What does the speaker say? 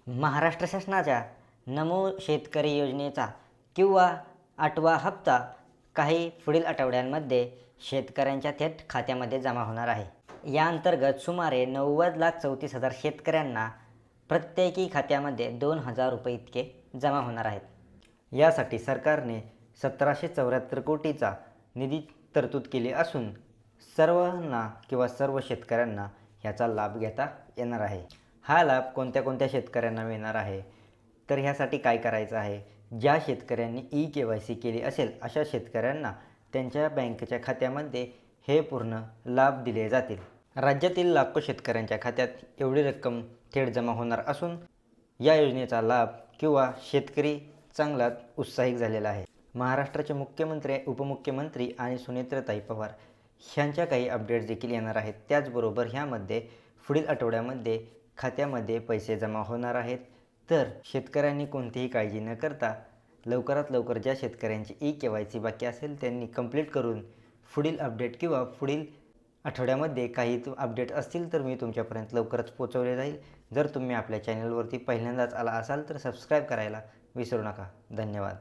महाराष्ट्र शासनाच्या नमो शेतकरी योजनेचा किंवा 8वा हप्ता काही पुढील आठवड्यांमध्ये शेतकऱ्यांच्या थेट खात्यामध्ये जमा होणार आहे. या अंतर्गत सुमारे 90,34,000 शेतकऱ्यांना प्रत्येकी खात्यामध्ये 2,000 रुपये इतके जमा होणार आहेत. यासाठी सरकारने 1774 कोटीचा निधी तरतूद केली असून सर्वांना किंवा सर्व शेतकऱ्यांना ह्याचा लाभ घेता येणार आहे. हा लाभ कोणत्या कोणत्या शेतकऱ्यांना मिळणार आहे, तर ह्यासाठी काय करायचं आहे, ज्या शेतकऱ्यांनी e-KYC केली असेल अशा शेतकऱ्यांना त्यांच्या बँकेच्या खात्यामध्ये हे पूर्ण लाभ दिले जातील. राज्यातील लाखो शेतकऱ्यांच्या खात्यात एवढी रक्कम थेट जमा होणार असून या योजनेचा लाभ किंवा शेतकरी चांगलाच उत्साहित झालेला आहे. महाराष्ट्राचे मुख्यमंत्री, उपमुख्यमंत्री आणि सुनेत्राताई पवार ह्यांच्या काही अपडेट्स देखील येणार आहेत. त्याचबरोबर ह्यामध्ये पुढील आठवड्यामध्ये खात्यामध्ये पैसे जमा होणार आहेत. तर शेतकऱ्यांनी कोणतीही काळजी न करता लवकरात लवकर ज्या शेतकऱ्यांची e-KYC बाकी असेल त्यांनी कंप्लीट करून पुढील अपडेट किंवा पुढील आठवड्यामध्ये काही अपडेट असतील तर मी तुमच्यापर्यंत लवकरच पोहोचवले जाईल. जर तुम्ही आपल्या चॅनलवरती पहिल्यांदाच आला असाल तर सबस्क्राईब करायला विसरू नका. धन्यवाद.